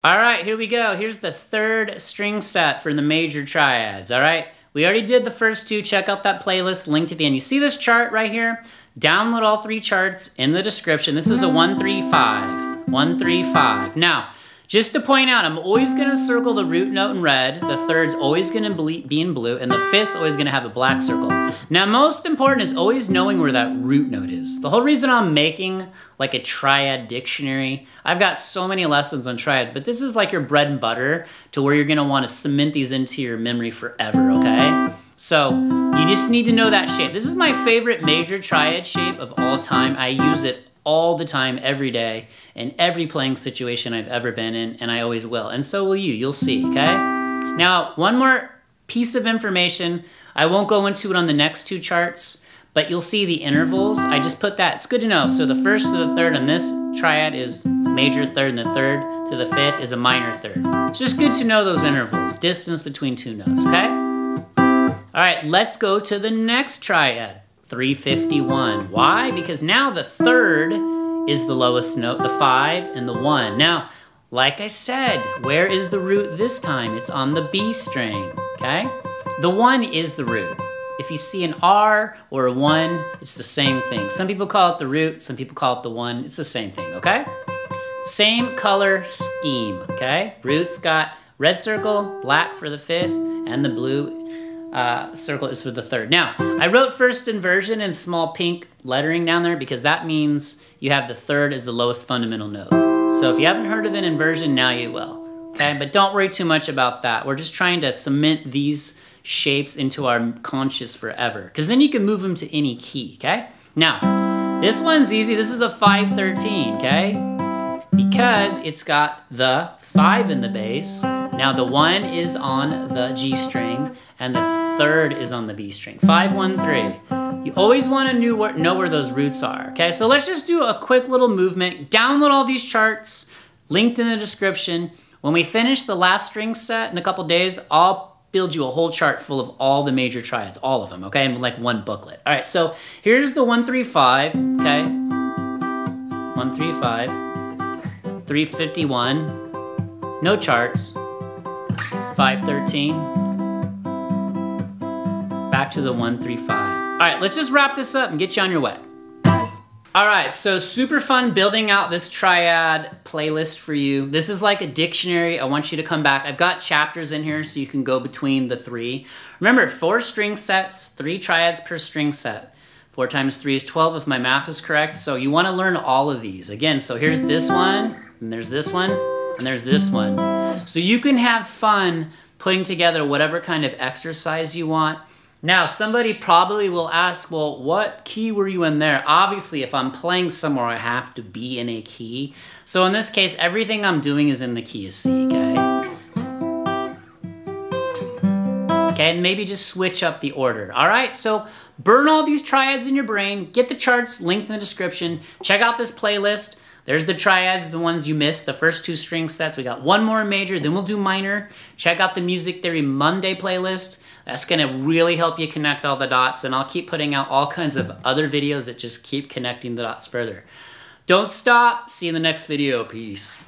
All right, here we go. Here's the third string set for the major triads, all right? We already did the first two. Check out that playlist linked at the end. You see this chart right here? Download all three charts in the description. This is a 1-3-5, 1-3-5. Now, just to point out, I'm always gonna circle the root note in red, the third's always gonna be in blue, and the fifth's always gonna have a black circle. Now, most important is always knowing where that root note is. The whole reason I'm making like a triad dictionary, I've got so many lessons on triads, but this is like your bread and butter to where you're gonna wanna cement these into your memory forever, okay? So, you just need to know that shape. This is my favorite major triad shape of all time. I use it all the time, every day, in every playing situation I've ever been in, and I always will. And so will you, you'll see, okay? Now, one more piece of information. I won't go into it on the next two charts, but you'll see the intervals. I just put that, it's good to know. So the first to the third on this triad is major third, and the third to the fifth is a minor third. It's just good to know those intervals, distance between two notes, okay? All right, let's go to the next triad. 351. Why? Because now the third is the lowest note, the 5 and the 1. Now, like I said, where is the root this time? It's on the B string, okay? The 1 is the root. If you see an R or a 1, it's the same thing. Some people call it the root, some people call it the 1. It's the same thing, okay? Same color scheme, okay? Root's got red circle, black for the 5th, and the blue circle is for the 3rd. Now, I wrote first inversion in small pink lettering down there because that means you have the 3rd as the lowest fundamental note. So if you haven't heard of an inversion, now you will. Okay, but don't worry too much about that. We're just trying to cement these shapes into our conscious forever, because then you can move them to any key, okay? Now, this one's easy. This is a 5-13, okay? Because it's got the 5 in the bass. Now the 1 is on the G string, and the 3rd is on the B string. 5-1-3. You always want to know where those roots are, okay? So let's just do a quick little movement. Download all these charts, linked in the description. When we finish the last string set in a couple days, I'll build you a whole chart full of all the major triads, all of them, okay? In like one booklet. All right, so here's the 1-3-5, okay? 1-3-5, 351, no charts, 5-13, back to the 1-3-5. All right, let's just wrap this up and get you on your way. All right, so super fun building out this triad playlist for you. This is like a dictionary. I want you to come back. I've got chapters in here so you can go between the 3. Remember, 4 string sets, 3 triads per string set. 4 times 3 is 12 if my math is correct. So you want to learn all of these. Again, so here's this one, and there's this one, and there's this one. So you can have fun putting together whatever kind of exercise you want. Now, somebody probably will ask, well, what key were you in there? Obviously, if I'm playing somewhere, I have to be in a key. So in this case, everything I'm doing is in the key of C, okay? Okay, and maybe just switch up the order. All right, so burn all these triads in your brain. Get the charts linked in the description. Check out this playlist. There's the triads, the ones you missed, the first 2 string sets. We got one more major, then we'll do minor. Check out the Music Theory Monday playlist. That's gonna really help you connect all the dots, and I'll keep putting out all kinds of other videos that just keep connecting the dots further. Don't stop. See you in the next video. Peace.